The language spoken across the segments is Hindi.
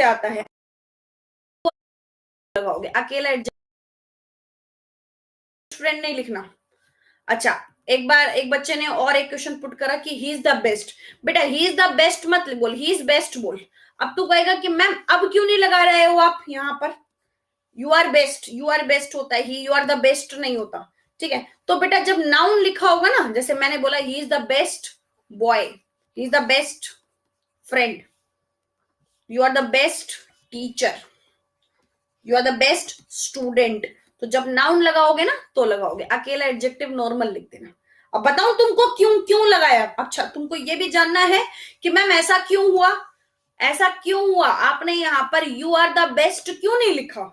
आता है लगाओगे, अकेला स्टूडेंट नहीं लिखना। अच्छा, एक बार एक बच्चे ने और एक क्वेश्चन पुट करा कि ही इज द बेस्ट। बेटा ही इज द बेस्ट मत बोल, ही इज बेस्ट बोल। अब तू कहेगा कि मैम अब क्यों नहीं लगा रहे हो आप यहाँ पर, you are best, you are best होता है, ही यू आर द बेस्ट नहीं होता। ठीक है, तो बेटा जब नाउन लिखा होगा ना, जैसे मैंने बोला he is the best boy, he is the best friend, you are the best teacher, you are the best student, तो जब नाउन लगाओगे ना तो लगाओगे, अकेला एडजेक्टिव नॉर्मल लिख देना। अब बताऊं तुमको क्यों क्यों लगाया। अच्छा, तुमको ये भी जानना है कि मैम ऐसा क्यों हुआ, ऐसा क्यों हुआ, आपने यहां पर यू आर द बेस्ट क्यों नहीं लिखा,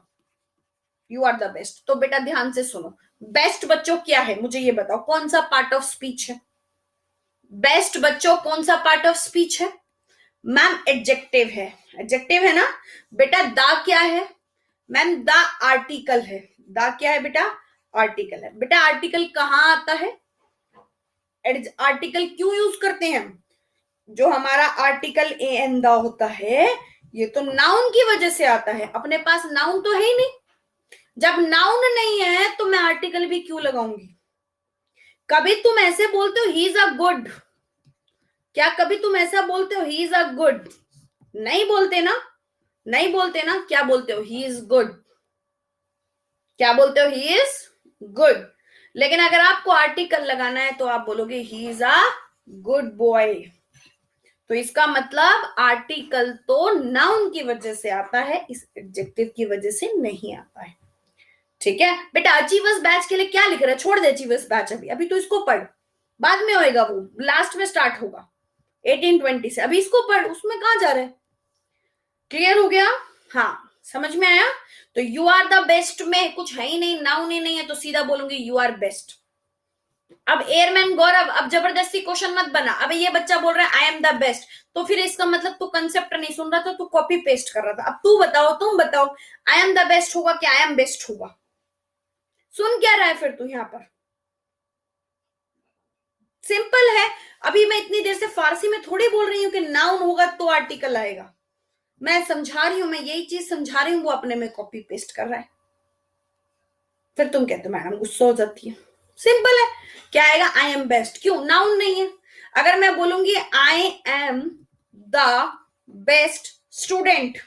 यू आर द बेस्ट। तो बेटा ध्यान से सुनो, बेस्ट बच्चों क्या है मुझे ये बताओ, कौन सा पार्ट ऑफ स्पीच है, बेस्ट बच्चों कौन सा पार्ट ऑफ स्पीच है। मैम एडजेक्टिव है, एडजेक्टिव है ना बेटा। दा क्या है मैम, द आर्टिकल है, द क्या है बेटा, आर्टिकल है। बेटा आर्टिकल कहां आता है, आर्टिकल क्यों यूज करते हैं हम, जो हमारा आर्टिकल ए एन द होता है ये तो नाउन की वजह से आता है, अपने पास नाउन तो है ही नहीं। जब नाउन नहीं है तो मैं आर्टिकल भी क्यों लगाऊंगी। कभी तुम ऐसे बोलते हो ही इज अ गुड, क्या कभी तुम ऐसा बोलते हो ही इज अ गुड, नहीं बोलते ना, नहीं बोलते ना, क्या बोलते हो ही इज गुड, क्या बोलते हो ही इज गुड। लेकिन अगर आपको आर्टिकल लगाना है तो आप बोलोगे he is a good boy. तो इसका मतलब आर्टिकल तो नाउन की वजह से आता है, इस एडजेक्टिव की वजह से नहीं आता है। ठीक है बेटा, अचीवर्स बैच के लिए क्या लिख रहा है, छोड़ दे अचीवर्स बैच, अभी अभी तो इसको पढ़, बाद में होएगा, वो लास्ट में स्टार्ट होगा 1820 से, अभी इसको पढ़, उसमें कहां जा रहे हैं। क्लियर हो गया, हाँ समझ में आया। तो यू आर द बेस्ट में कुछ है ही नहीं, नाउन ही नहीं है, तो सीधा बोलूंगी यू आर बेस्ट। अब एयरमैन गौरव अब जबरदस्ती क्वेश्चन मत बना, अब ये बच्चा बोल रहा है आई एम द बेस्ट, तो फिर इसका मतलब तू कंसेप्ट नहीं सुन रहा था, तू कॉपी पेस्ट कर रहा था। अब तू बताओ, तुम बताओ, आई एम द बेस्ट होगा कि आई एम बेस्ट होगा, सुन क्या रहा है फिर तू यहाँ पर। सिंपल है, अभी मैं इतनी देर से फारसी में थोड़ी बोल रही हूँ कि नाउन होगा तो आर्टिकल आएगा, मैं समझा रही हूं, मैं यही चीज समझा रही हूँ, वो अपने में कॉपी पेस्ट कर रहा है। फिर तुम कहते हो मैडम गुस्सा हो जाती है, सिंपल है, क्या आएगा आई एम बेस्ट, क्यों नाउन नहीं है। अगर मैं बोलूंगी I am the best student,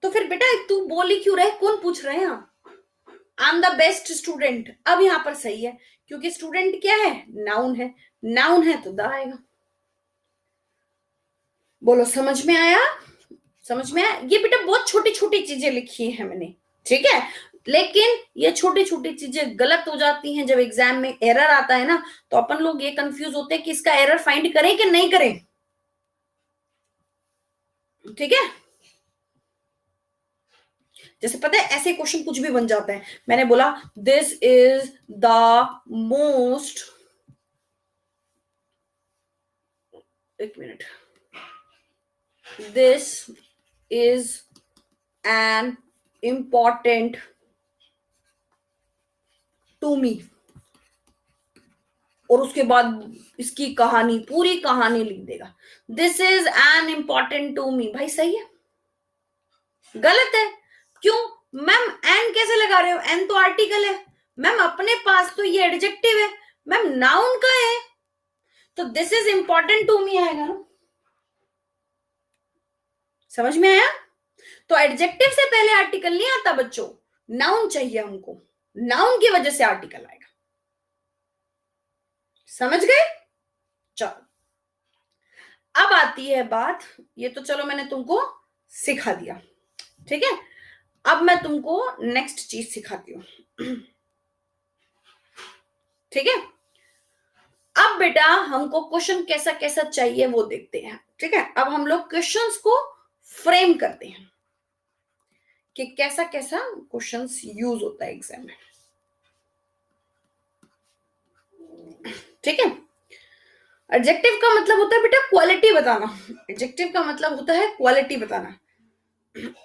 तो फिर बेटा तू बोली क्यों रहे, कौन पूछ रहे हैं, I am the best student. अब यहां पर सही है क्योंकि स्टूडेंट क्या है, नाउन है, नाउन है तो द आएगा। बोलो समझ में आया, समझ में आया। ये बेटा बहुत छोटी छोटी चीजें लिखी है मैंने, ठीक है, लेकिन ये छोटी छोटी चीजें गलत हो जाती हैं जब एग्जाम में एरर आता है ना, तो अपन लोग ये कंफ्यूज होते हैं कि इसका एरर फाइंड करें कि नहीं करें। ठीक है, जैसे पता है ऐसे क्वेश्चन कुछ भी बन जाता है, मैंने बोला दिस इज द मोस्ट, एक मिनट, this is an important to me, और उसके बाद इसकी कहानी, पूरी कहानी लिख देगा, this is an important to me. भाई सही है, गलत है, क्यों मैम एन कैसे लगा रहे हो, एन तो आर्टिकल है, मैम अपने पास तो ये एडजेक्टिव है, मैम नाउन का है, तो this is important to me आएगा ना, समझ में आया। तो एडजेक्टिव से पहले आर्टिकल नहीं आता बच्चों, नाउन चाहिए हमको, नाउन की वजह से आर्टिकल आएगा, समझ गए। चलो अब आती है बात, ये तो चलो मैंने तुमको सिखा दिया, ठीक है, अब मैं तुमको नेक्स्ट चीज सिखाती हूं, ठीक है। अब बेटा हमको क्वेश्चन कैसा कैसा चाहिए वो देखते हैं, ठीक है। अब हम लोग क्वेश्चंस को फ्रेम करते हैं कि कैसा कैसा क्वेश्चंस यूज होता है एग्जाम में, ठीक है। एडजेक्टिव का मतलब होता है बेटा क्वालिटी बताना, एडजेक्टिव का मतलब होता है क्वालिटी बताना।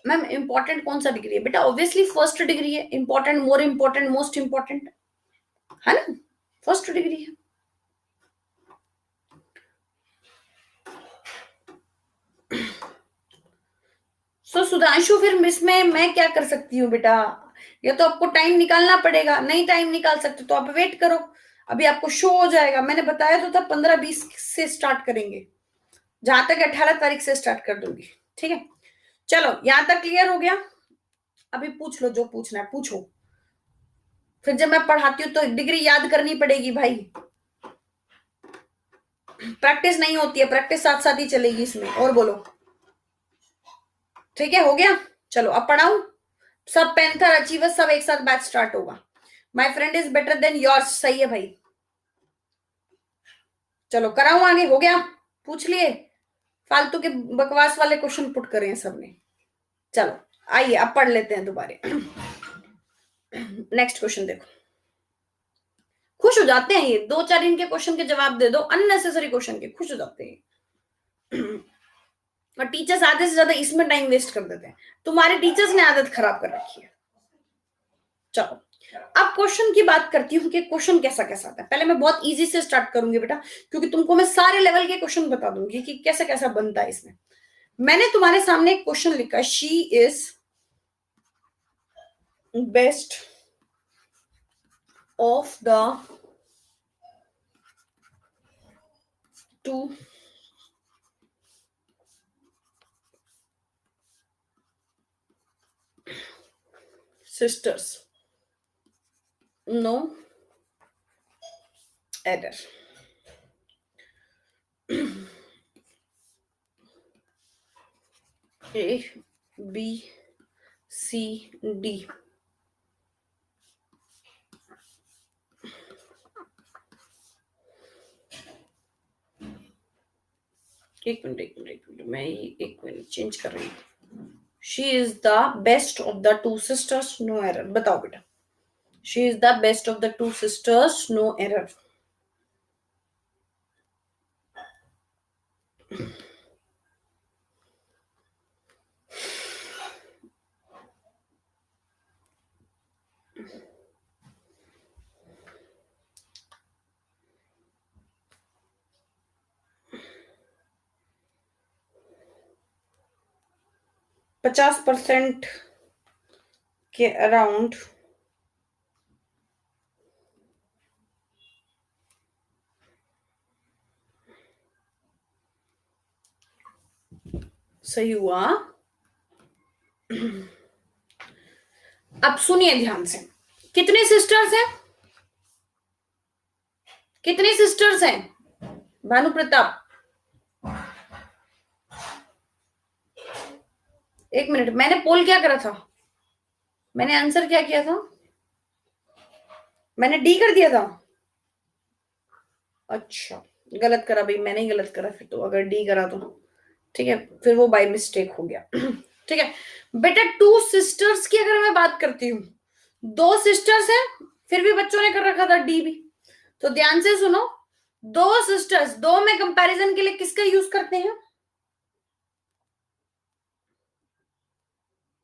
मैम इंपॉर्टेंट कौन सा डिग्री है, बेटा ऑब्वियसली फर्स्ट डिग्री है, important, more important, most important, है ना, फर्स्ट डिग्री है। सुधांशु फिर इसमें मैं क्या कर सकती हूँ बेटा? ये तो आपको टाइम निकालना पड़ेगा, नहीं टाइम निकाल सकते तो आप वेट करो, अभी आपको शो हो जाएगा। मैंने बताया तो था 15-20 से स्टार्ट करेंगे, जहां तक 18 तारीख से स्टार्ट कर दूंगी, ठीक है? चलो यहां तक क्लियर हो गया? अभी पूछ लो जो पूछना है पूछो, फिर जब मैं पढ़ाती हूँ तो डिग्री याद करनी पड़ेगी भाई, प्रैक्टिस नहीं होती है, प्रैक्टिस साथ साथ ही चलेगी इसमें। और बोलो, ठीक है? हो गया? चलो अब पढ़ाऊं? सब पैंथर अचीवर सब एक साथ बैच स्टार्ट होगा। My friend is better than yours, सही है भाई। चलो कराऊं आगे? हो गया? पूछ लिए? फालतू के बकवास वाले क्वेश्चन पुट करे हैं सबने। चलो आइए अब पढ़ लेते हैं दोबारे। नेक्स्ट क्वेश्चन देखो, खुश हो जाते हैं ये, 2-4 इनके क्वेश्चन के जवाब दे दो, अननेसेसरी क्वेश्चन के, खुश हो जाते हैं। और टीचर्स आधे से ज्यादा इसमें टाइम वेस्ट कर देते हैं, तुम्हारे टीचर्स ने आदत खराब कर रखी है। चलो अब क्वेश्चन की बात करती हूँ कि क्वेश्चन कैसा कैसा आता है। पहले मैं बहुत इजी से स्टार्ट करूंगी बेटा, क्योंकि तुमको मैं सारे लेवल के क्वेश्चन बता दूंगी कि कैसा कैसा बनता है इसमें। मैंने तुम्हारे सामने एक क्वेश्चन लिखा है, she is best of the two sisters, no error. A, B, C, D. एक मिनट मैं एक मिनट चेंज कर रही हूँ। She is the best of the two sisters, no error. बताओ बेटा, she is the best of the two sisters, no error. %50 के अराउंड सही हुआ। अब सुनिए ध्यान से, कितने सिस्टर्स हैं? कितने सिस्टर्स हैं भानु प्रताप? एक मिनट, मैंने पोल क्या करा था? मैंने आंसर क्या किया था? मैंने डी कर दिया था। अच्छा गलत करा भाई, मैंने ही गलत करा फिर तो, अगर डी करा तो ठीक है, फिर वो बाय मिस्टेक हो गया। ठीक है बेटा, टू सिस्टर्स की अगर मैं बात करती हूँ, 2 सिस्टर्स हैं, फिर भी बच्चों ने कर रखा था डी भी। तो ध्यान से सुनो, 2 सिस्टर्स, 2 में कंपैरिजन के लिए किसका यूज करते हैं?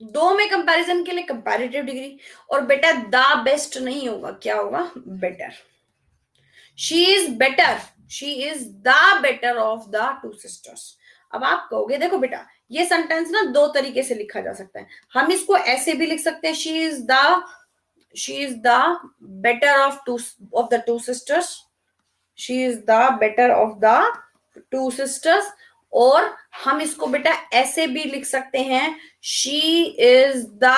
2 में कंपैरिजन के लिए कंपैरेटिव डिग्री। और बेटा द बेस्ट नहीं होगा, क्या होगा? Better. She is better, she is the better of the two sisters. अब आप कहोगे देखो बेटा, ये सेंटेंस ना 2 तरीके से लिखा जा सकता है। हम इसको ऐसे भी लिख सकते हैं, she is the better of the two sisters, she is the better of the two sisters. और हम इसको बेटा ऐसे भी लिख सकते हैं, शी इज द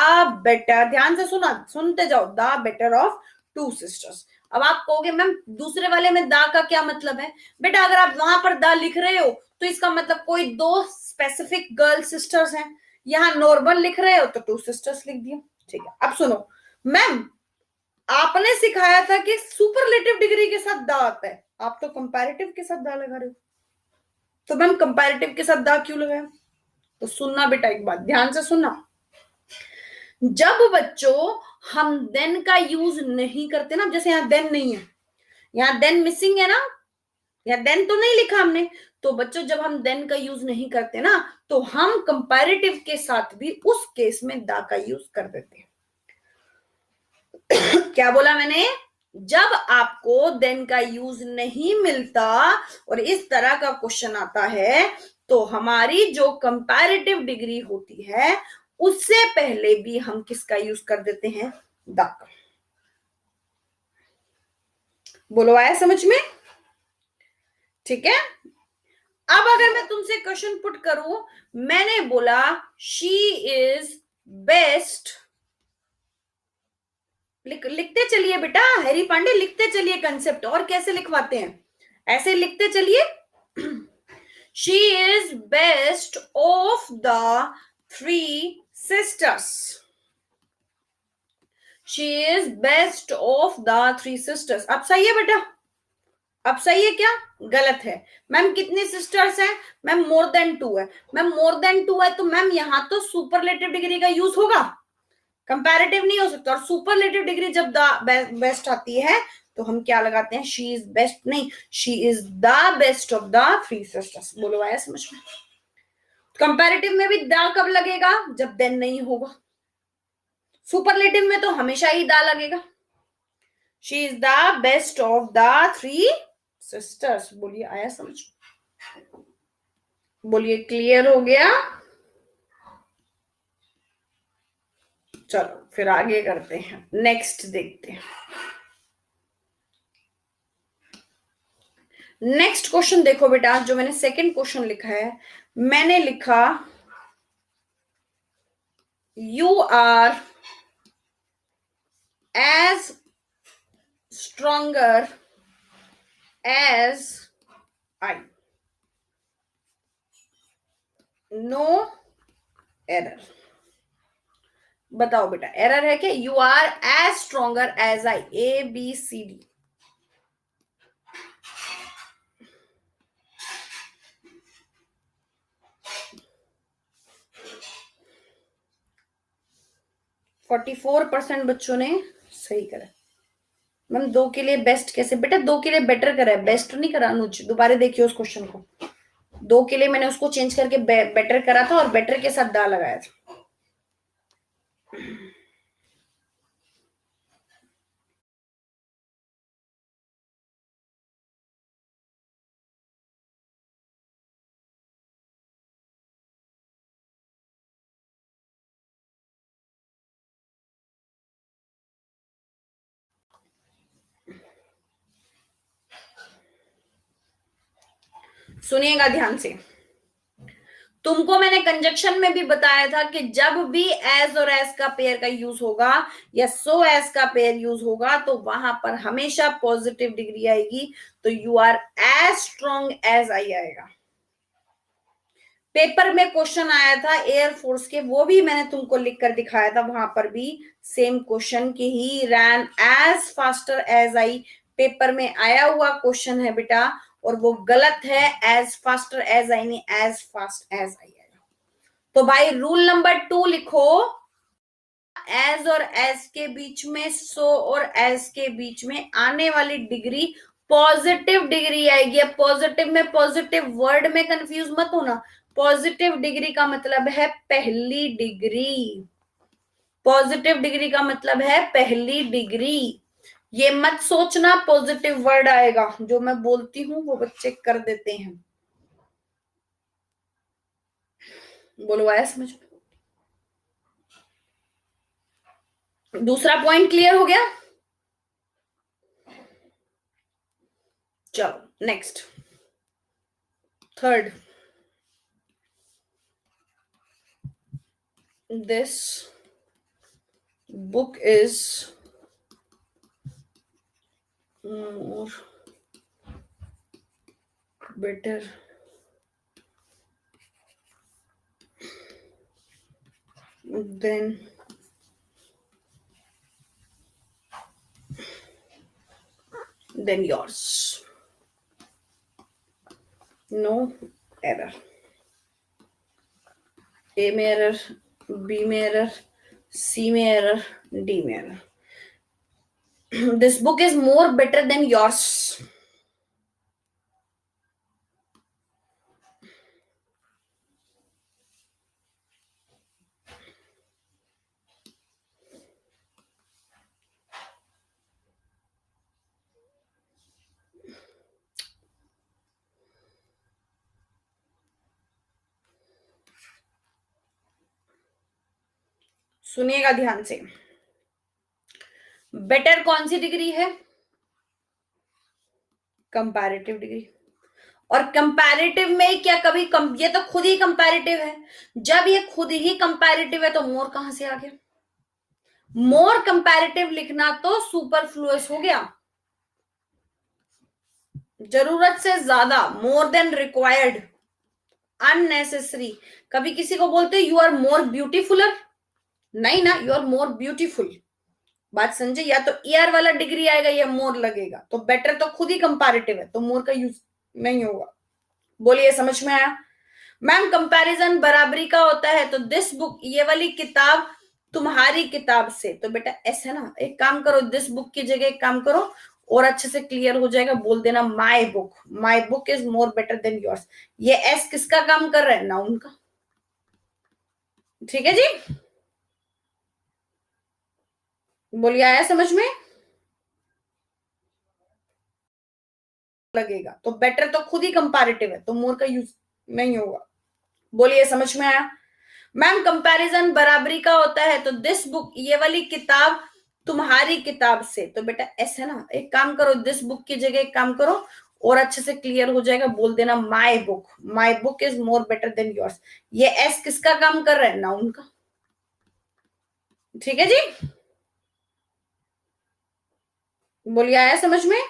बेटर, ध्यान से सुना, सुनते जाओ, the better of two sisters. अब आप कहोगे मैम दूसरे वाले में दा का क्या मतलब है? बेटा अगर आप वहां पर दा लिख रहे हो तो इसका मतलब कोई 2 स्पेसिफिक गर्ल सिस्टर्स हैं। यहां नॉर्मल लिख रहे हो तो टू सिस्टर्स लिख दिया। ठीक है अब सुनो, मैम आपने सिखाया था कि सुपरलेटिव डिग्री के साथ दा आता है, आप तो कंपैरेटिव के साथ दा लगा रहे हो। तो मैम कंपैरेटिव के साथ दा क्यों लगाया? तो सुनना बेटा, एक बात ध्यान से सुनना, जब बच्चों हम देन का यूज नहीं करते ना, जैसे यहां देन नहीं है, यहां देन मिसिंग है ना, यहां देन तो नहीं लिखा हमने, तो बच्चों जब हम देन का यूज नहीं करते ना, तो हम कंपैरेटिव के साथ भी उस केस में दा का यूज कर देते हैं। क्या बोला मैंने? जब आपको देन का यूज नहीं मिलता और इस तरह का क्वेश्चन आता है, तो हमारी जो कंपैरेटिव डिग्री होती है उससे पहले भी हम किसका यूज कर देते हैं, द का। बोलो आया समझ में? ठीक है। अब अगर मैं तुमसे क्वेश्चन पुट करूं, मैंने बोला शी इज बेस्ट, लिखते चलिए बेटा, हैरी पांडे लिखते चलिए कंसेप्ट, और कैसे लिखवाते हैं, ऐसे लिखते चलिए। She is best of the three sisters, she is best of the three sisters. अब सही है बेटा? अब सही है क्या, गलत है? मैम कितनी सिस्टर्स हैं? मैम मोर देन टू है। मैम मोर देन टू है तो मैम यहां तो सुपरलेटिव डिग्री का यूज होगा, कंपैरेटिव नहीं हो सकता। और सुपरलेटिव डिग्री जब द बेस्ट आती है तो हम क्या लगाते हैं, शी इज बेस्ट नहीं, she is the best of the three sisters. बोलो आया समझ में? कंपैरेटिव में भी द कब लगेगा, जब देन नहीं होगा। सुपरलेटिव में तो हमेशा ही द लगेगा। She is the best of the three sisters. बोलिए आया समझ? बोलिए क्लियर हो गया? चलो फिर आगे करते हैं, नेक्स्ट देखते हैं। नेक्स्ट क्वेश्चन देखो बेटा, जो मैंने सेकंड क्वेश्चन लिखा है, मैंने लिखा you are as stronger as I, no error. बताओ बेटा एरर है क्या? You are as stronger as I, A B C D. Forty 44% बच्चों ने सही करा। मैम दो के लिए बेस्ट कैसे? बेटा दो के लिए बेटर करा है, बेस्ट नहीं करा अनुज, दोबारा देखिए उस क्वेश्चन को। दो के लिए मैंने उसको चेंज करके बेटर करा था और बेटर के साथ दा लगाया था। सुनिएगा ध्यान से, तुमको मैंने कंजक्शन में भी बताया था कि जब भी एज और एज का पेयर का यूज होगा या सो एज का पेयर यूज होगा तो वहां पर हमेशा पॉजिटिव डिग्री आएगी। तो you are as strong as I आएगा। पेपर में क्वेश्चन आया था एयरफोर्स के, वो भी मैंने तुमको लिख कर दिखाया था, वहां पर भी सेम क्वेश्चन की he ran as faster as I paper में आया हुआ क्वेश्चन है बेटा, और वो गलत है। एज फास्टर एज आई नहीं, एज फास्ट एज आई आएगा। तो भाई रूल नंबर 2 लिखो, एज और एज के बीच में, सो और एज के बीच में आने वाली डिग्री पॉजिटिव डिग्री आएगी। अब पॉजिटिव में पॉजिटिव वर्ड में कंफ्यूज मत होना, पॉजिटिव डिग्री का मतलब है पहली डिग्री, पॉजिटिव डिग्री का मतलब है पहली डिग्री। ये मत सोचना पॉजिटिव वर्ड आएगा, जो मैं बोलती हूं वो बच्चे कर देते हैं। बोलो आया समझ में? दूसरा पॉइंट क्लियर हो गया? चलो next, third, this book is more better than yours. No error. A में error, B में error, C में error, D में error. This book is more better than yours. सुनिएगा ध्यान से। बेटर कौन सी डिग्री है? Comparative degree. और कंपैरेटिव में क्या कभी ये तो खुद ही कंपैरेटिव है। जब ये खुद ही कंपैरेटिव है तो मोर कहां से आ गया? मोर कंपैरेटिव लिखना तो सुपरफ्लुअस हो गया, जरूरत से ज्यादा, मोर देन रिक्वायर्ड, अननेसेसरी। कभी किसी को बोलते यू आर मोर ब्यूटीफुलर, नहीं ना, यू आर मोर ब्यूटीफुल। बात समझे? या तो ईयर वाला डिग्री आएगा या मोर लगेगा। तो बेटर तो खुद ही कंपैरेटिव है तो मोर का यूज नहीं होगा। बोलिए समझ में आया? मैम कंपैरिजन बराबरी का होता है तो दिस बुक, ये वाली किताब तुम्हारी किताब से, तो बेटा एस है ना। एक काम करो, दिस बुक की जगह एक काम करो और अच्छे से क्लियर हो जाएगा, बोल देना my book, my book is more better than yours. ये एस किसका काम कर रहा है? नाउन का। ठीक है जी, बोलिए आया समझ में? लगेगा तो बेटर तो खुद ही कंपैरेटिव है तो मोर का यूज नहीं होगा। बोलिए समझ में आया? मैम कंपैरिजन बराबरी का होता है तो दिस बुक, ये वाली किताब तुम्हारी किताब से, तो बेटा एस है ना। एक काम करो, दिस बुक की जगह एक काम करो और अच्छे से क्लियर हो जाएगा, बोल देना my book, my book is more better than yours. ये एस किसका काम कर रहा है? नाउन का। ठीक है जी, बोलिए आया समझ में?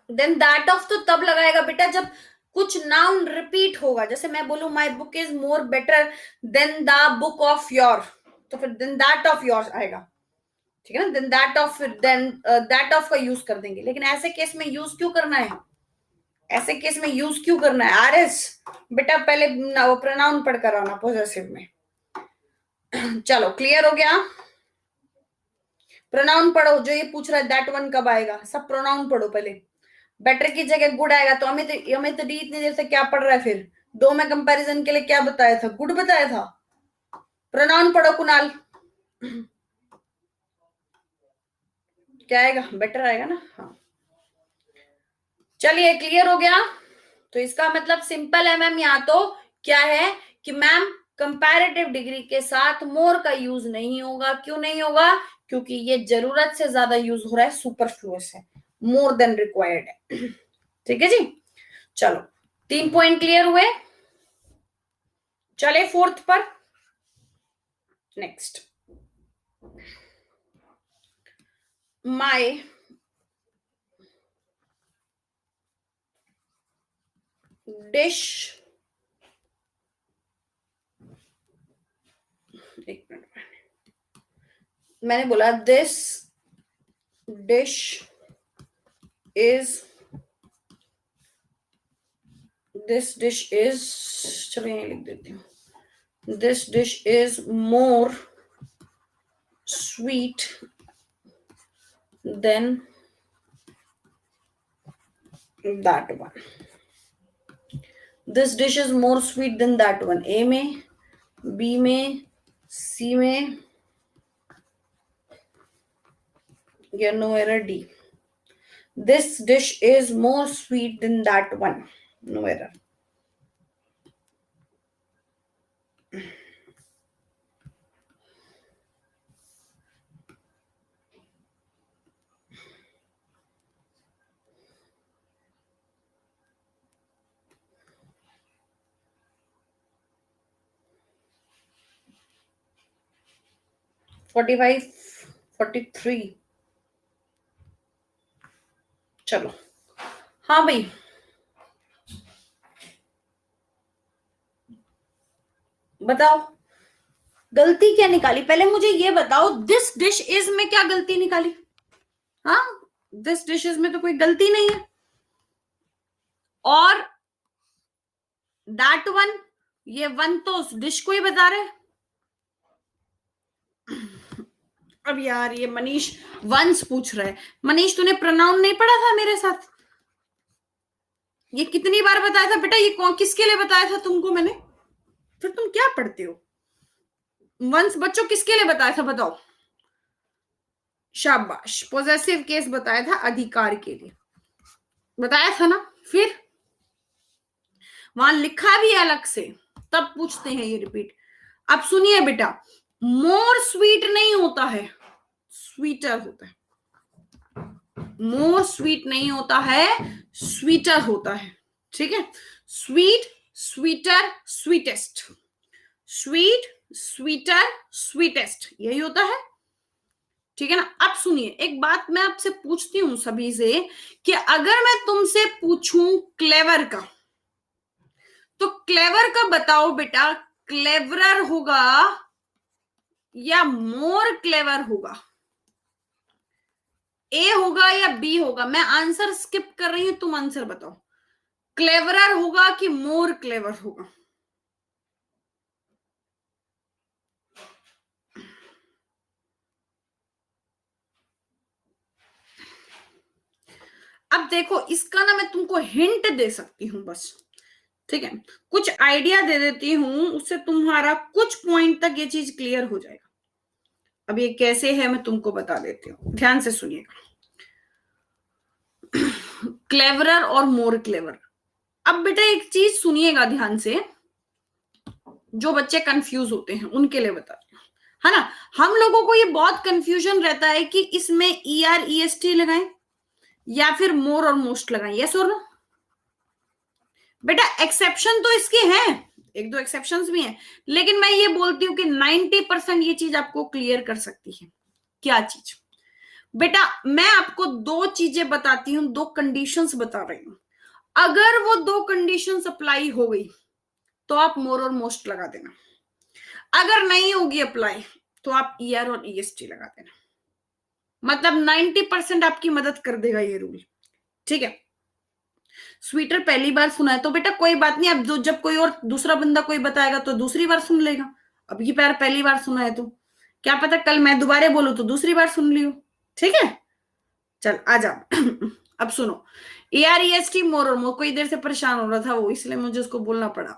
देन दैट ऑफ तो तब लगाएगा बेटा जब कुछ नाउन रिपीट होगा। जैसे मैं बोलूं my book is more better than the book of your, तो फिर देन दैट ऑफ योर आएगा। ठीक है ना, देन दैट ऑफ का यूज कर देंगे। लेकिन ऐसे केस में यूज क्यों करना है? ऐसे केस में यूज क्यों करना है? आर एस बेटा पहले प्रोनाउन पढ़कर आना पॉजेसिव में। चलो क्लियर हो गया? प्रोनाउन पढ़ो, जो ये पूछ रहा है दैट वन कब आएगा, सब प्रोनाउन पढ़ो पहले। बेटर की जगह गुड आएगा तो अमित डी इतनी देर से क्या पढ़ रहा है? फिर दो में कंपैरिजन के लिए क्या बताया था? गुड बताया था। प्रोनाउन पढ़ो कुणाल। क्या आएगा? बेटर आएगा ना। हाँ चलिए क्लियर हो गया। तो इसका मतलब सिंपल है मैम, यहाँ तो क्या है कि मैम कंपैरेटिव डिग्री के साथ मोर का यूज नहीं होगा। क्यों नहीं होगा? क्योंकि ये जरूरत से ज्यादा यूज हो रहा है, सुपरफ्लुअस है, मोर देन रिक्वायर्ड है। ठीक है जी, चलो 3 पॉइंट क्लियर हुए। चले फोर्थ पर। नेक्स्ट, माय डिश, एक मिनट, मैंने बोला दिस डिश इज, चलो यही लिख देती हूँ, this dish is more sweet than that one. This dish is more sweet than that one. A में, बी में, सी में, या no error D. This dish is more sweet than that one. No error. $45, $43। चलो हाँ भाई, बताओ गलती क्या निकाली? पहले मुझे ये बताओ, दिस डिश इज में क्या गलती निकाली? हाँ, दिस डिशेस में तो कोई गलती नहीं है। और दैट वन, ये वन तो डिश को ही बता रहे। अब यार ये मनीष वंस पूछ रहा है। मनीष तूने प्रोनाउन नहीं पढ़ा था मेरे साथ? ये कितनी बार बताया था बेटा? ये कौन किसके लिए बताया था तुमको मैंने? फिर तुम क्या पढ़ते हो? वंस बच्चों किसके लिए बताया था बताओ? शाबाश, पॉजेसिव केस बताया था, अधिकार के लिए। बताया था ना। फिर वहां लिखा भी है अलग से, तब पूछते हैं ये रिपीट। अब सुनिए बेटा, मोर स्वीट नहीं होता है, स्वीटर होता है। मोर स्वीट नहीं होता है, स्वीटर होता है। ठीक है, sweet, sweeter, sweetest, sweet, sweeter, sweetest, यही होता है। ठीक है ना। अब सुनिए, एक बात मैं आपसे पूछती हूं सभी से, कि अगर मैं तुमसे पूछूं क्लेवर का, तो क्लेवर का बताओ बेटा, क्लेवरर होगा या मोर क्लेवर होगा? ए होगा या बी होगा? मैं आंसर स्किप कर रही हूं, तुम आंसर बताओ। क्लेवरर होगा कि मोर क्लेवर होगा? अब देखो, इसका ना मैं तुमको हिंट दे सकती हूं बस। ठीक है, कुछ आइडिया दे देती हूं, उससे तुम्हारा कुछ पॉइंट तक ये चीज क्लियर हो जाएगा। अब ये कैसे है मैं तुमको बता देती हूँ, ध्यान से सुनिएगा। क्लेवरर और मोर क्लेवर। अब बेटा एक चीज सुनिएगा ध्यान से, जो बच्चे कंफ्यूज होते हैं उनके लिए बता रही हूँ, है ना। हम लोगों को ये बहुत कंफ्यूजन रहता है कि इसमें ER EST लगाएं या फिर मोर और मोस्ट लगाएं, यस और नो। बेटा एक्सेप्शन तो इसके हैं, एक दो एक्सेप्शंस भी हैं, लेकिन मैं ये बोलती हूँ कि 90% ये चीज आपको क्लियर कर सकती है। क्या चीज? बेटा मैं आपको दो चीजें बताती हूँ, दो कंडीशंस बता रही हूँ। अगर वो दो कंडीशंस अप्लाई हो गई तो आप मोर और मोस्ट लगा देना। अगर नहीं होगी अप्लाई तो आप ER और EST लगा देना। मतलब 90% आपकी मदद कर देगा ये रूल। ठीक है, स्वीटर पहली बार सुना है तो बेटा कोई बात नहीं, अब जब कोई और दूसरा बंदा कोई बताएगा तो दूसरी बार सुन लेगा। अब ये पैर पहली बार सुना है तो क्या पता कल मैं दोबारा बोलूं तो दूसरी बार सुन लियो। ठीक है, चल आ जाओ। अब सुनो, ER EST मोर और मोर, कोई देर से परेशान हो रहा था वो, इसलिए मुझे उसको बोलना पड़ा।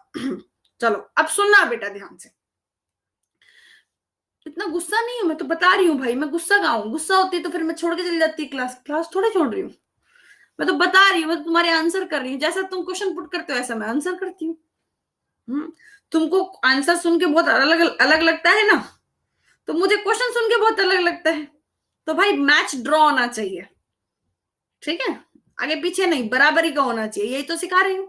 चलो अब सुनना बेटा ध्यान से। इतना गुस्सा नहीं है, मैं तो बता रही हूँ भाई, मैं गुस्सा का हूं, गुस्सा होती तो फिर मैं छोड़ के चली जाती क्लास, क्लास थोड़े छोड़ रही हूँ। मैं तो बता रही हूँ, मैं तो तुम्हारे आंसर कर रही हूँ, जैसा तुम क्वेश्चन पुट करते हो ऐसा मैं आंसर करती हूँ। तुमको आंसर सुन के बहुत अलग अलग लगता है ना, तो मुझे क्वेश्चन सुन के बहुत अलग लगता है। तो भाई मैच ड्रॉ होना चाहिए। ठीक है, आगे पीछे नहीं, बराबरी का होना चाहिए, यही तो सिखा रही हूँ।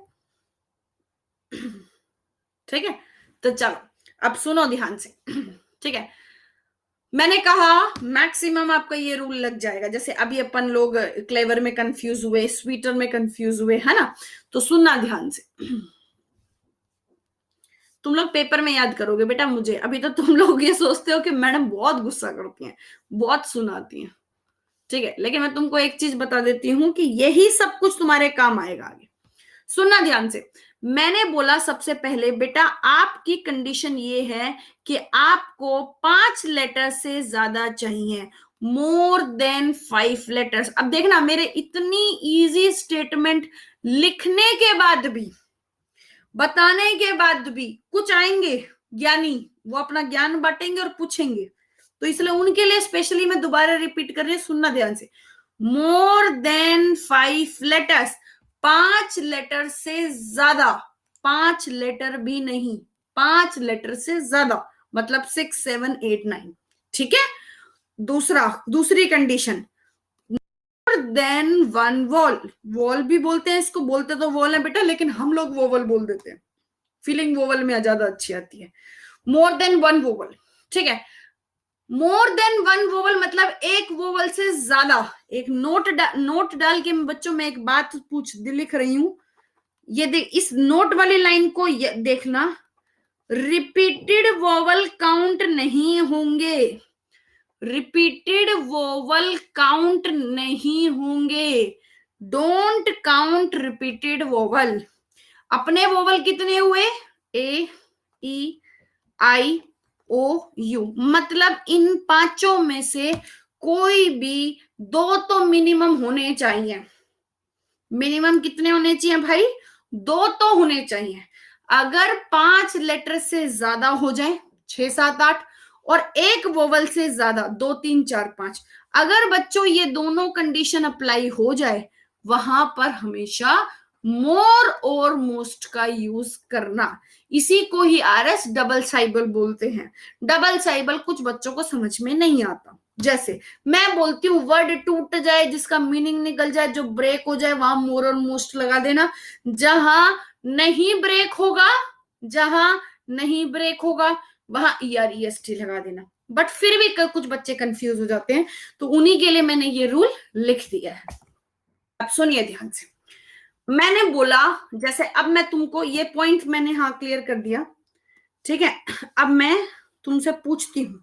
ठीक है, तो चलो अब सुनो ध्यान से। ठीक है, मैंने कहा मैक्सिमम आपका ये रूल लग जाएगा। जैसे अभी अपन लोग क्लेवर में कंफ्यूज हुए, स्वीटर में कंफ्यूज हुए, है ना। तो सुनना ध्यान से। तुम लोग पेपर में याद करोगे बेटा मुझे, अभी तो तुम लोग ये सोचते हो कि मैडम बहुत गुस्सा करती हैं, बहुत सुनाती हैं। ठीक है, लेकिन मैं तुमको एक चीज बता देती हूँ कि यही सब कुछ तुम्हारे काम आएगा आगे। सुनना ध्यान से। मैंने बोला सबसे पहले बेटा आपकी कंडीशन ये है कि आपको 5 लेटर से ज्यादा चाहिए, मोर देन 5 लेटर्स। अब देखना, मेरे इतनी इजी स्टेटमेंट लिखने के बाद भी, बताने के बाद भी कुछ आएंगे ज्ञानी, वो अपना ज्ञान बांटेंगे और पूछेंगे, तो इसलिए उनके लिए स्पेशली मैं दोबारा रिपीट कर रही हूं, सुनना ध्यान से। मोर देन 5 लेटर्स, 5 लेटर से ज्यादा, 5 लेटर भी नहीं, 5 लेटर से ज्यादा, मतलब 6 7 8 9। ठीक है, दूसरी कंडीशन, देन 1 वॉल, वॉल भी बोलते हैं इसको, बोलते तो वॉल है बेटा लेकिन हम लोग वोवल बोल देते हैं, फीलिंग वोवल में ज्यादा अच्छी आती है। More than 1 vowel. ठीक है, मोर देन 1 वोवल मतलब एक वोवल से ज्यादा। एक नोट डाल के बच्चों में एक बात लिख रही हूं, ये इस नोट वाली लाइन को देखना, रिपीटेड वोवल काउंट नहीं होंगे, रिपीटेड वोवल काउंट नहीं होंगे, डोंट काउंट रिपीटेड वोवल। अपने वोवल कितने हुए? A E I O U, मतलब इन पांचों में से कोई भी दो तो मिनिमम होने चाहिए। मिनिमम कितने होने चाहिए भाई? दो तो होने चाहिए। अगर 5 लेटर से ज्यादा हो जाए, 6 7 8, और एक वोवल से ज्यादा, 2 3 4 5, अगर बच्चों ये दोनों कंडीशन अप्लाई हो जाए, वहां पर हमेशा मोर और मोस्ट का यूज करना। इसी को ही आरएस डबल साइबल बोलते हैं। डबल साइबल कुछ बच्चों को समझ में नहीं आता। जैसे मैं बोलती हूँ वर्ड टूट जाए, जिसका मीनिंग निकल जाए, जो ब्रेक हो जाए, वहां मोर और मोस्ट लगा देना। जहां नहीं ब्रेक होगा, जहां नहीं ब्रेक होगा वहां EREST लगा देना। बट फिर भी कुछ बच्चे कंफ्यूज हो जाते हैं, तो उन्हीं के लिए मैंने ये रूल लिख दिया है। अब सुनिए ध्यान से। मैंने बोला, जैसे अब मैं तुमको ये पॉइंट मैंने हाँ क्लियर कर दिया, ठीक है। अब मैं तुमसे पूछती हूं,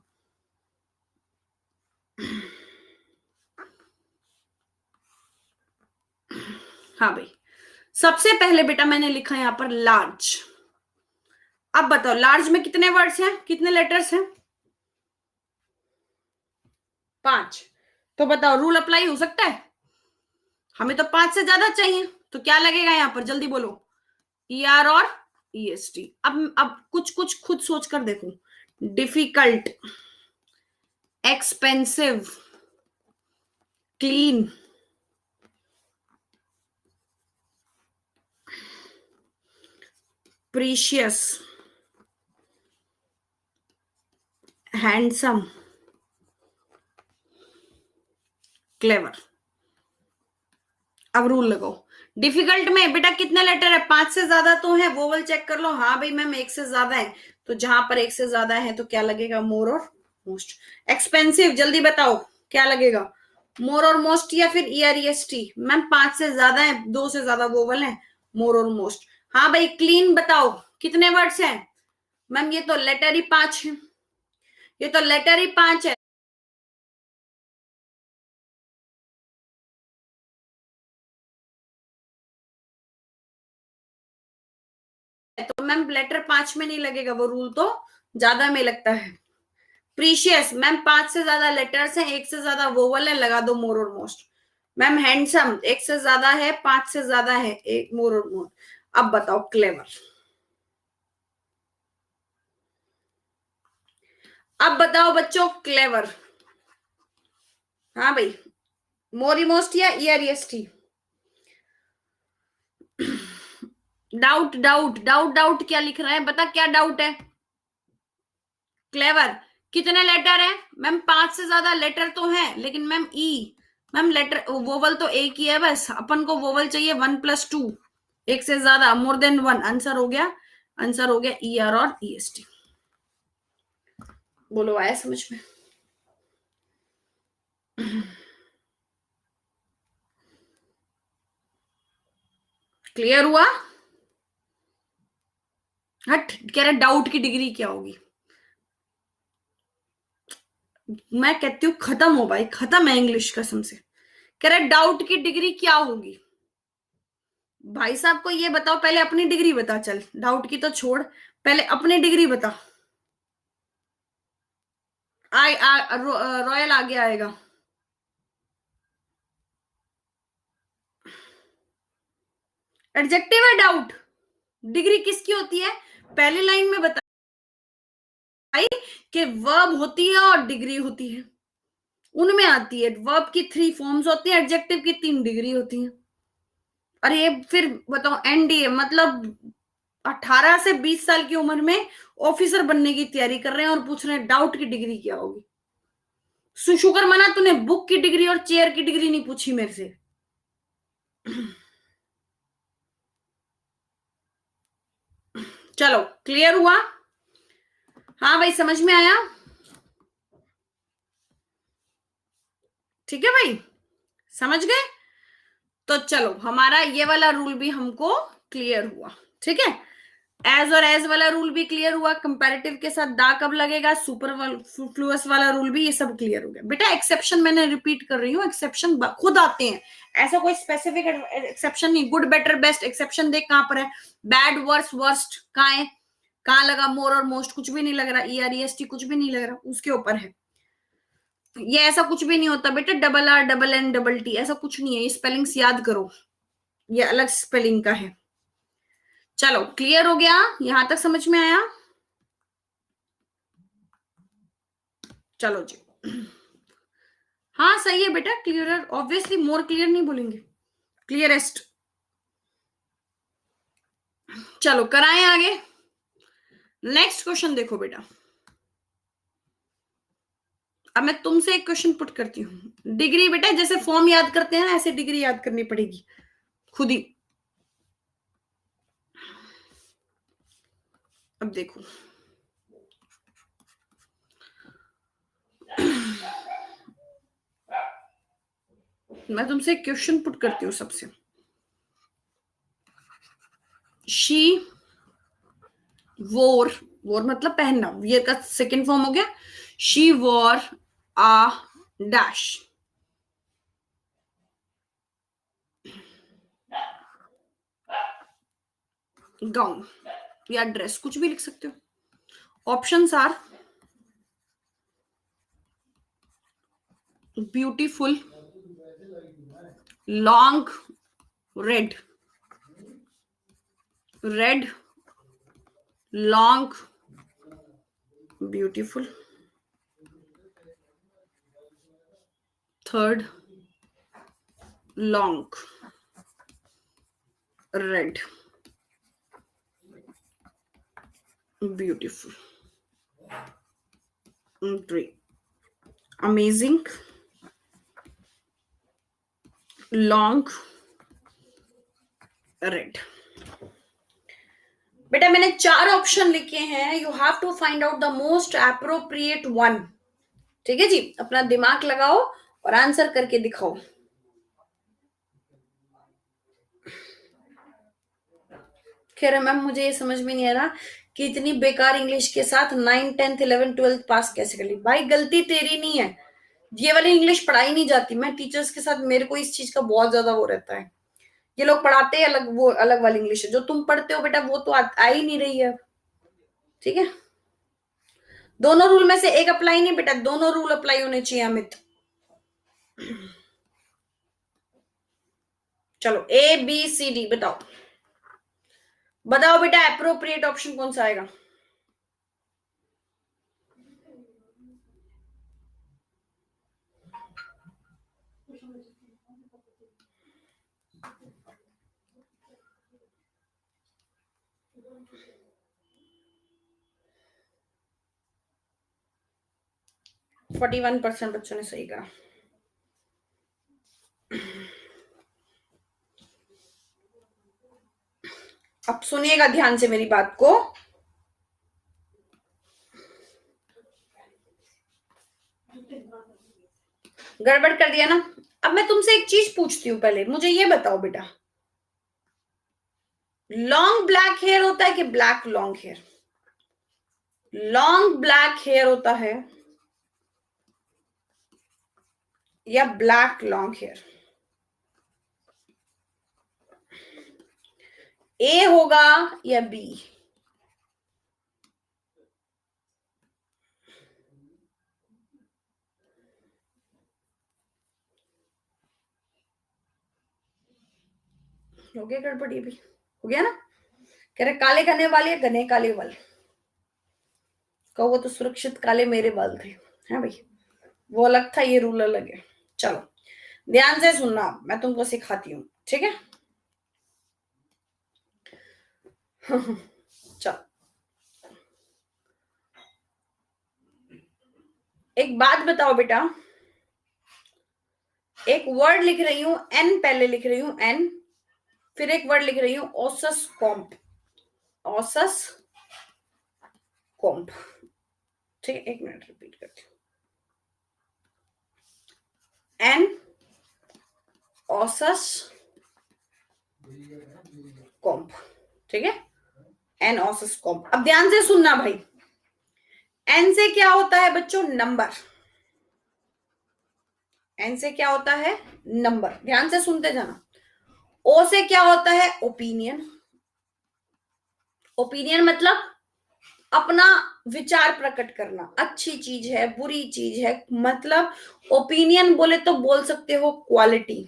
हाँ भाई, सबसे पहले बेटा मैंने लिखा यहां पर लार्ज। अब बताओ लार्ज में कितने वर्ड्स हैं, कितने लेटर्स हैं? 5। तो बताओ रूल अप्लाई हो सकता है? हमें तो 5 से ज्यादा चाहिए, तो क्या लगेगा यहां पर, जल्दी बोलो। ER और EST। अब कुछ कुछ खुद सोच कर देखो। Difficult, expensive, clean, precious, handsome, clever. अब रूल लगाओ। डिफिकल्ट में बेटा कितने लेटर है? 5 से ज्यादा तो है, वोवल चेक कर लो। हाँ भाई मैम 1 से ज्यादा है, तो जहां पर 1 से ज्यादा है तो क्या लगेगा? मोर और मोस्ट। एक्सपेंसिव, जल्दी बताओ क्या लगेगा? मोर और मोस्ट या फिर EREST? मैम 5 से ज्यादा है, 2 से ज्यादा वोवल है, मोर और मोस्ट। हाँ भाई क्लीन बताओ कितने वर्ड्स हैं? मैम ये तो लेटर ही 5 है, ये तो लेटर ही 5 है। तो मैम लेटर 5 में नहीं लगेगा, वो रूल तो ज्यादा में लगता है। प्रीशियस, मैम 5 से ज्यादा लेटर्स हैं, 1 से ज्यादा वोवल है, लगा दो मोर और मोस्ट। मैम हैंडसम 1 से ज्यादा है, 5 से ज्यादा है, एक मोर और मोर। अब बताओ क्लेवर। अब बताओ बच्चों क्लेवर। हाँ भाई, मोरी मोस्ट या EREST? Doubt doubt doubt doubt क्या लिख रहा है, बता क्या डाउट है? क्लेवर। कितने लेटर है? मैम 5 से ज्यादा लेटर तो है, लेकिन मैम मैम लेटर वोवल तो एक ही है, बस अपन को वोवल चाहिए 1+2, 1 से ज्यादा, मोर देन 1। आंसर हो गया, आंसर हो गया ER और EST। बोलो आया समझ में? क्लियर हुआ? हट, कह रहा डाउट की डिग्री क्या होगी? मैं कहती हूँ खत्म हो भाई, खत्म है इंग्लिश कसम से। कह रहा डाउट की डिग्री क्या होगी? भाई साहब को ये बताओ, पहले अपनी डिग्री बता, चल डाउट की तो छोड़, पहले अपनी डिग्री बता। रॉयल आगे आएगा। एडजेक्टिव है डाउट? डिग्री किसकी होती है? पहली लाइन में बताई कि वर्ब होती है और डिग्री होती है, उनमें आती है। वर्ब की 3 फॉर्म्स होती है, एडजेक्टिव की 3 डिग्री होती है। और ये फिर बताओ NDA मतलब 18 से 20 साल की उम्र में ऑफिसर बनने की तैयारी कर रहे हैं और पूछ रहे हैं डाउट की डिग्री क्या होगी। शुक्र मना तूने बुक की डिग्री और चेयर की डिग्री नहीं पूछी मेरे से। चलो क्लियर हुआ? हाँ भाई समझ में आया? ठीक है भाई, समझ गए? तो चलो हमारा ये वाला रूल भी हमको क्लियर हुआ, ठीक है। एज और एज वाला रूल भी क्लियर हुआ, कंपैरेटिव के साथ दा कब लगेगा, सुपरफ्लुअस वाला रूल भी, ये सब क्लियर हो गया बेटा। एक्सेप्शन मैंने रिपीट कर रही हूँ, एक्सेप्शन खुद आते हैं, ऐसा कोई स्पेसिफिक एक्सेप्शन नहीं। गुड बेटर बेस्ट एक्सेप्शन देख कहां पर है, बैड वर्स वर्स्ट कहाँ है, कहाँ लगा मोर और मोस्ट, कुछ भी नहीं लग रहा, EREST कुछ भी नहीं लग रहा, उसके ऊपर है। ये ऐसा कुछ भी नहीं होता बेटा, RRR NNT ऐसा कुछ नहीं है, ये स्पेलिंग्स याद करो, ये अलग स्पेलिंग का है। चलो क्लियर हो गया, यहां तक समझ में आया? चलो जी, हाँ सही है बेटा, क्लियर, ऑब्वियसली मोर क्लियर नहीं बोलेंगे। क्लियरेस्ट। चलो कराएं आगे। नेक्स्ट क्वेश्चन देखो बेटा, अब मैं तुमसे एक क्वेश्चन पुट करती हूँ। डिग्री बेटा जैसे फॉर्म याद करते हैं ना, ऐसे डिग्री याद करनी पड़ेगी खुद ही। अब देखो मैं तुमसे एक क्वेश्चन पुट करती हूँ सबसे। शी वोर, वोर मतलब पहनना, वियर का सेकेंड फॉर्म हो गया। She wore a dash, gown या ड्रेस, कुछ भी लिख सकते हो। Options are beautiful, long, red, red, long, beautiful, third long, red, beautiful, three amazing, long, red. बेटा मैंने 4 ऑप्शन लिखे हैं, you have to find out the most appropriate one. ठीक है जी, अपना दिमाग लगाओ और आंसर करके दिखाओ। खैर मैम मुझे ये समझ में नहीं आ रहा कि इतनी बेकार इंग्लिश के साथ 9, 10th, 11th, 12th पास कैसे कर ली। भाई गलती तेरी नहीं है, ये वाली इंग्लिश पढ़ाई नहीं जाती। मैं टीचर्स के साथ मेरे को इस चीज का बहुत ज्यादा वो रहता है, ये लोग पढ़ाते हैं अलग, वो अलग वाली इंग्लिश है। जो तुम पढ़ते हो बेटा वो तो आ ही नहीं रही है। ठीक है, दोनों रूल में से एक अप्लाई नहीं बेटा, दोनों रूल अप्लाई होने चाहिए अमित। चलो ए बी सी डी बताओ, बताओ बेटा अप्रोप्रिएट ऑप्शन कौन सा आएगा। । 41% बच्चों ने सही कहा। अब सुनिएगा ध्यान से मेरी बात को। गड़बड़ कर दिया ना। अब मैं तुमसे एक चीज पूछती हूँ, पहले मुझे ये बताओ बेटा, लॉन्ग ब्लैक हेयर होता है कि black long hair? Long black hair होता है या ब्लैक लॉन्ग हेयर? ए होगा या बी? हो गया गड़बड़, ये भी हो गया ना। कह रहे काले घने वाले या घने काले वाले? कहो तो सुरक्षित काले मेरे बाल थे, है भाई, वो अलग था, ये रूल अलग है। चलो ध्यान से सुनना, मैं तुमको सिखाती हूँ, ठीक है। चलो एक बात बताओ बेटा, एक वर्ड लिख रही हूं एन, पहले लिख रही हूं एन, फिर एक वर्ड लिख रही हूं ओसस कॉम्प, ओसस कॉम्प। ठीक है, एक मिनट रिपीट करती हूँ, एन ओसस कॉम्प। ठीक है, एन ओसस कॉम्प। अब ध्यान से सुनना भाई, एन से क्या होता है बच्चों? नंबर। एन से क्या होता है? नंबर, ध्यान से सुनते जाना। ओ से क्या होता है? ओपिनियन। ओपिनियन मतलब अपना विचार प्रकट करना, अच्छी चीज है बुरी चीज है, मतलब ओपिनियन बोले तो बोल सकते हो क्वालिटी।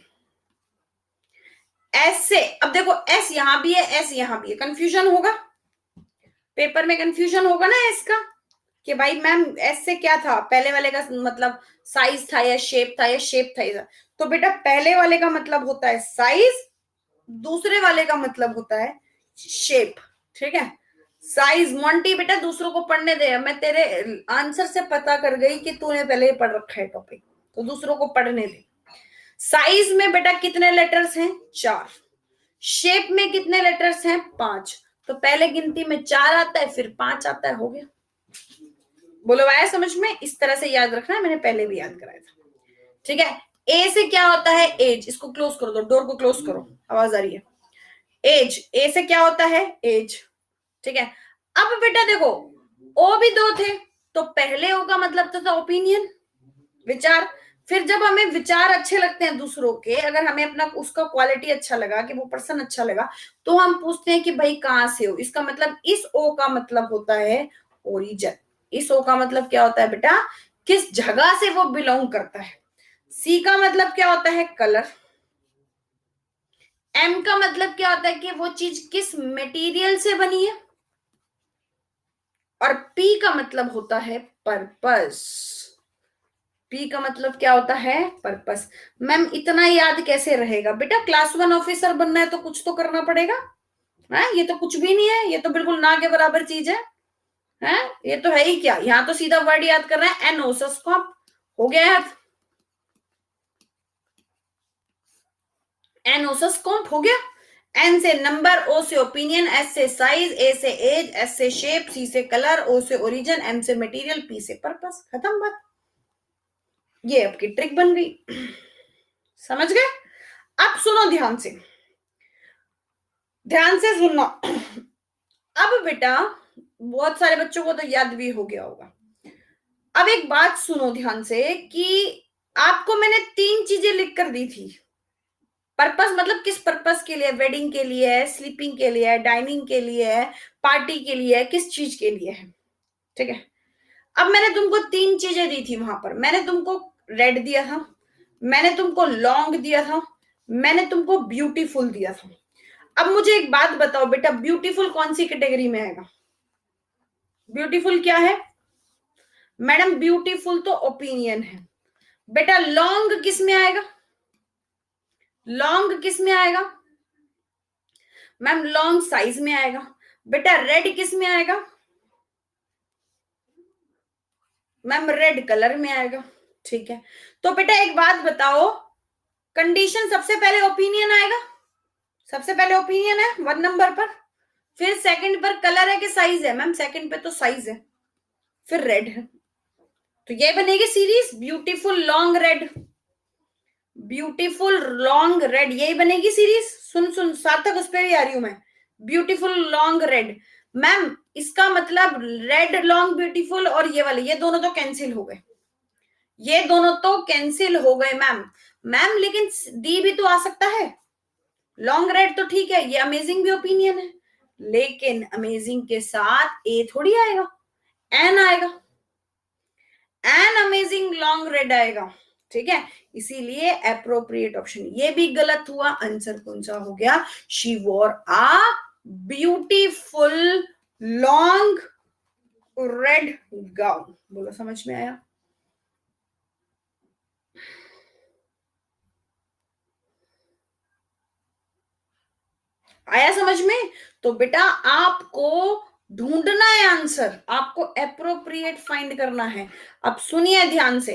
एस से, अब देखो एस यहां भी है, एस यहां भी है, कंफ्यूजन होगा पेपर में, कंफ्यूजन होगा ना एस का, कि भाई मैम एस से क्या था, पहले वाले का मतलब साइज था या शेप था, या शेप था या, तो बेटा पहले वाले का मतलब होता है साइज दूसरे वाले का मतलब होता है शेप, ठीक है। साइज, मोंटी बेटा दूसरों को पढ़ने दे, मैं तेरे आंसर से पता कर गई कि तूने पहले ही पढ़ रखा है टॉपिक, तो दूसरों को पढ़ने दे। साइज में बेटा कितने लेटर्स हैं? 4। शेप में कितने लेटर्स हैं? 5। तो पहले गिनती में 4 आता है, फिर 5 आता है, हो गया। बोलो आया समझ में? इस तरह से याद रखना है, मैंने पहले भी याद कराया था, ठीक है। ए से क्या होता है? एज। इसको क्लोज कर दो, डोर को क्लोज करो, आवाज आ रही है। एज, ए से क्या होता है? एज, ठीक है। अब बेटा देखो, ओ भी 2 थे, तो पहले ओ का मतलब तो था ओपिनियन, विचार। फिर जब हमें विचार अच्छे लगते हैं दूसरों के, अगर हमें अपना उसका क्वालिटी अच्छा लगा, कि वो पर्सन अच्छा लगा, तो हम पूछते हैं कि भाई कहां से हो। इसका मतलब इस ओ का मतलब होता है ओरिजिन। इस ओ का मतलब क्या होता है बेटा? किस जगह से वो बिलोंग करता है। सी का मतलब क्या होता है? कलर। एम का मतलब क्या होता है? कि वो चीज किस मटेरियल से बनी है। और पी का मतलब होता है पर्पस। पी का मतलब क्या होता है? पर्पस। मैम इतना याद कैसे रहेगा बेटा? क्लास 1 ऑफिसर बनना है तो कुछ तो करना पड़ेगा, है? ये तो कुछ भी नहीं है, ये तो बिल्कुल ना के बराबर चीज है, है? ये तो है ही क्या, यहाँ तो सीधा वर्ड याद कर रहे हैं, एनोसस्कोप। हो गया याद? एनोसस्कोप हो गया। एन से नंबर, ओ से ओपिनियन, एस से साइज, ए से एज, एस से शेप, सी से कलर, ओ से ओरिजिन, एम से मटेरियल, पी से पर्पस। खत्म बात। ये आपकी ट्रिक बन गई, समझ गए? अब सुनो ध्यान से, ध्यान से सुनना। अब बेटा बहुत सारे बच्चों को तो याद भी हो गया होगा। अब एक बात सुनो ध्यान से, कि आपको मैंने 3 चीजें लिख कर दी थी। पर्पस मतलब किस पर्पस के लिए? वेडिंग के लिए है, स्लीपिंग के लिए है, डाइनिंग के लिए है, पार्टी के लिए है, किस चीज के लिए है, ठीक है। अब मैंने तुमको 3 चीजें दी थी वहां पर। मैंने तुमको रेड दिया था, मैंने तुमको लॉन्ग दिया था, मैंने तुमको ब्यूटीफुल दिया था। अब मुझे एक बात बताओ बेटा, ब्यूटीफुल कौन सी कैटेगरी में आएगा? ब्यूटीफुल क्या है मैडम? ब्यूटीफुल तो ओपिनियन है बेटा। लॉन्ग किस में आएगा? लॉन्ग किस में आएगा मैम? लॉन्ग साइज में आएगा बेटा। रेड किस में आएगा मैम? रेड कलर में आएगा, ठीक है। तो बेटा एक बात बताओ, कंडीशन सबसे पहले ओपिनियन आएगा, सबसे पहले ओपिनियन है 1 नंबर पर, फिर सेकंड पर कलर है कि साइज है? मैम सेकंड पे तो साइज है, फिर रेड है। तो ये बनेगी series beautiful long red, beautiful long red, यही बनेगी सीरीज। सुन सुन सार्थक, उस पर भी आ रही हूं मैं। ब्यूटीफुल लॉन्ग रेड, मैम इसका मतलब रेड लॉन्ग ब्यूटीफुल और ये वाले, ये दोनों तो कैंसिल हो गए, ये दोनों तो कैंसिल हो गए मैम। मैम लेकिन डी भी तो आ सकता है। लॉन्ग रेड तो ठीक है, ये अमेजिंग भी ओपिनियन है, लेकिन अमेजिंग के साथ ए थोड़ी आएगा, एन आएगा, एन अमेजिंग लॉन्ग रेड आएगा, ठीक है। इसीलिए अप्रोप्रिएट ऑप्शन ये भी गलत हुआ। आंसर कौन सा हो गया? She wore a beautiful long red gown. बोलो समझ में आया? आया समझ में? तो बेटा आपको ढूंढना है आंसर, आपको अप्रोप्रिएट फाइंड करना है। अब सुनिए ध्यान से,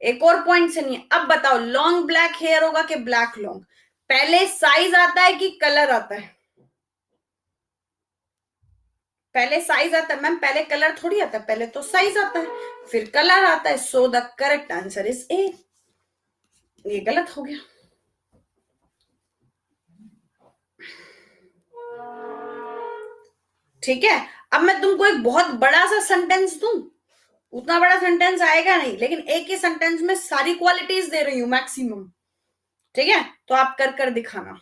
एक और पॉइंट सुनिए। अब बताओ लॉन्ग ब्लैक हेयर होगा कि ब्लैक लॉन्ग? पहले साइज आता है कि कलर आता है? पहले साइज आता है मैम, पहले कलर थोड़ी आता है, पहले तो साइज आता है फिर कलर आता है। So the correct answer is a. ये गलत हो गया, ठीक है। अब मैं तुमको एक बहुत बड़ा सा सेंटेंस दूं, उतना बड़ा सेंटेंस आएगा नहीं, लेकिन एक ही सेंटेंस में सारी क्वालिटीज दे रही हूं मैक्सिमम, ठीक है। तो आप कर कर दिखाना,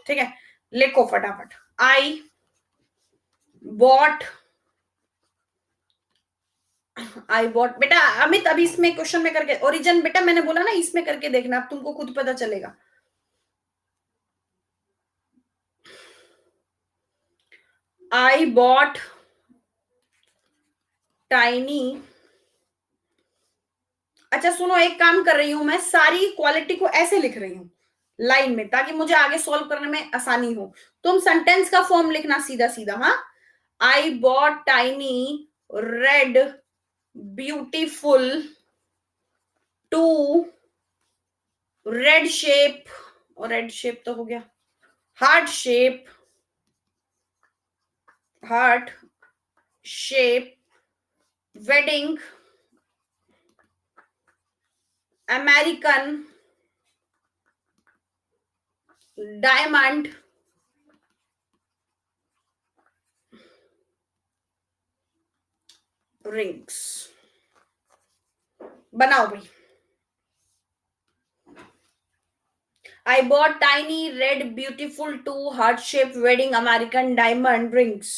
ठीक है। लिखो फटाफट। आई बॉट, आई बॉट बेटा अमित, अभी इसमें क्वेश्चन में करके ओरिजिन बेटा मैंने बोला ना, इसमें करके देखना, अब तुमको खुद पता चलेगा। आई बॉट टाइनी। अच्छा सुनो, एक काम कर रही हूं मैं, सारी क्वालिटी को ऐसे लिख रही हूं, लाइन में, ताकि मुझे आगे सॉल्व करने में आसानी हो। तुम सेंटेंस का फॉर्म लिखना सीधा सीधा। हाँ, I bought tiny red beautiful two red shape, और रेड शेप तो हो गया, heart shape, heart shape wedding American diamond rings. बनाओ भाई। I bought tiny red beautiful two heart shaped wedding American diamond rings.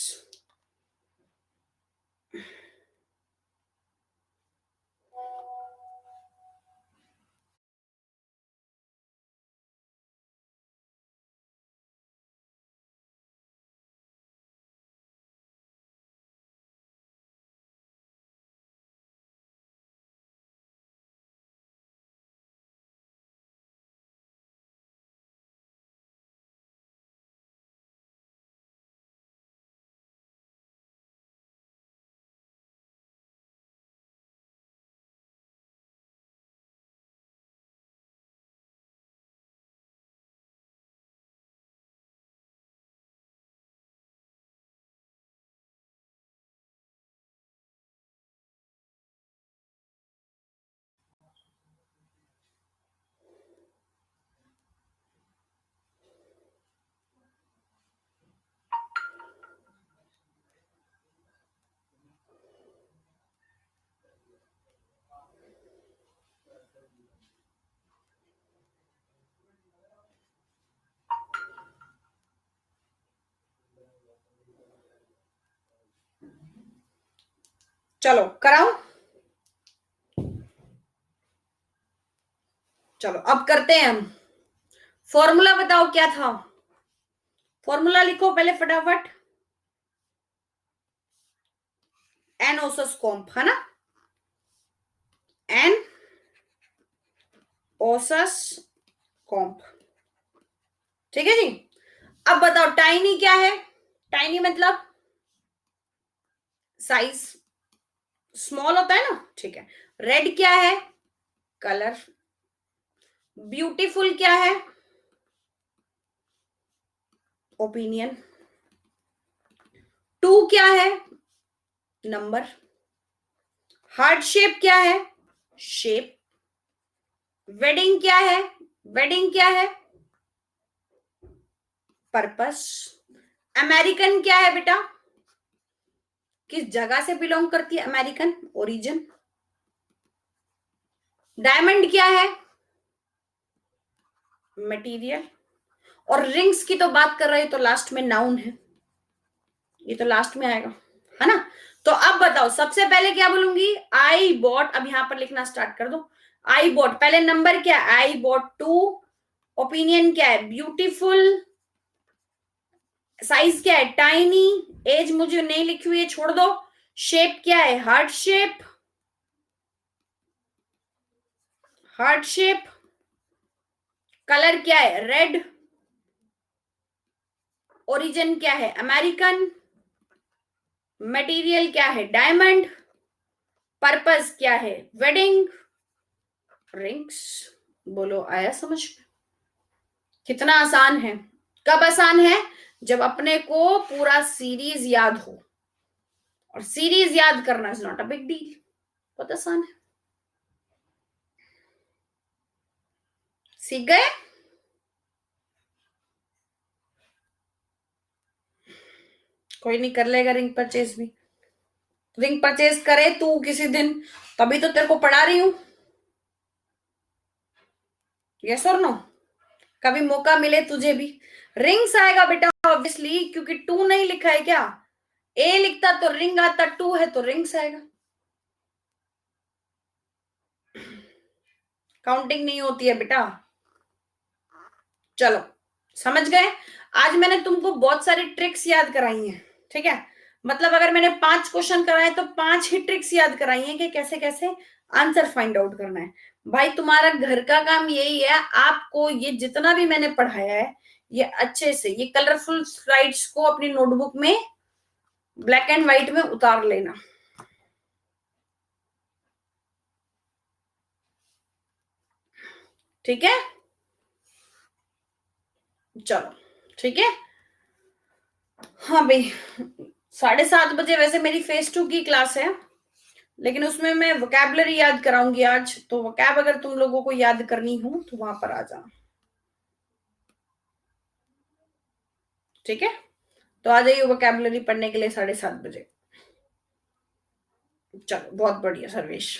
चलो कराओ। चलो अब करते हैं हम। फॉर्मूला बताओ क्या था। फॉर्मूला लिखो पहले फटाफट। एन ओसस कॉम्प है ना, एन ओसस कॉम्प। ठीक है जी। अब बताओ टाइनी क्या है। टाइनी मतलब साइज स्मॉल होता है ना, ठीक है। रेड क्या है, कलर। ब्यूटीफुल क्या है, ओपिनियन। टू क्या है, नंबर। हार्ट शेप क्या है, शेप। वेडिंग क्या है, वेडिंग क्या है, पर्पस। अमेरिकन क्या है बेटा, किस जगह से बिलोंग करती है, अमेरिकन ओरिजिन। डायमंड क्या है, मटेरियल। और रिंग्स की तो बात कर रहे हैं तो लास्ट में नाउन है, ये तो लास्ट में आएगा, है ना। तो अब बताओ सबसे पहले क्या बोलूंगी, आई बॉट। अब यहां पर लिखना स्टार्ट कर दो। आई बॉट, पहले नंबर क्या है, आई बॉट टू। ओपिनियन क्या है, ब्यूटीफुल। साइज क्या है, टाइनी। एज मुझे नहीं लिखी हुई है, छोड़ दो। शेप क्या है, heart shape, heart shape. Colour क्या है, रेड। ओरिजिन क्या है, अमेरिकन। मटेरियल क्या है, डायमंड। पर्पस क्या है, वेडिंग रिंग्स। बोलो आया समझ में। कितना आसान है। कब आसान है, जब अपने को पूरा सीरीज याद हो। और सीरीज याद करना is not a big deal, बहुत आसान है। सीख गए। कोई नहीं, कर लेगा रिंग परचेज भी। रिंग परचेज करे तू किसी दिन, तभी तो तेरे को पढ़ा रही हूं। यस और नो। कभी मौका मिले तुझे भी। रिंग्स आएगा बेटा ऑब्वियसली, क्योंकि टू नहीं लिखा है क्या। ए लिखता तो रिंग आता, टू है तो रिंग्स आएगा। काउंटिंग नहीं होती है बेटा। चलो समझ गए। आज मैंने तुमको बहुत सारी ट्रिक्स याद कराई हैं, ठीक है। मतलब अगर मैंने 5 क्वेश्चन कराए तो 5 ही ट्रिक्स याद कराई हैं कि कैसे कैसे आंसर फाइंड आउट करना है। भाई तुम्हारा घर का काम यही है, आपको ये जितना भी मैंने पढ़ाया है ये अच्छे से, ये कलरफुल स्लाइड्स को अपनी नोटबुक में ब्लैक एंड व्हाइट में उतार लेना। ठीक है, चलो ठीक है। हाँ भाई, 7:30 बजे वैसे मेरी फेज 2 की क्लास है, लेकिन उसमें मैं वोकैबलरी याद कराऊंगी आज, तो वोकैब अगर तुम लोगों को याद करनी हो तो वहां पर आ जाना। ठीक है, तो आ जाइए वोकैबलरी पढ़ने के लिए 7:30 बजे। चलो बहुत बढ़िया सर्वेश।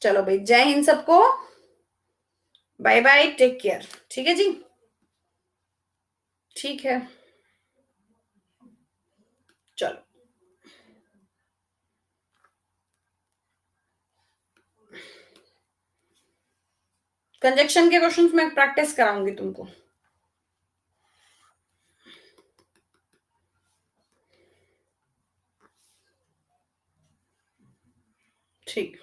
चलो भाई, जय हिंद सबको, बाय बाय, टेक केयर। ठीक है जी, ठीक है, चलो। कंजक्शन के क्वेश्चंस मैं प्रैक्टिस कराऊंगी तुमको। ठीक।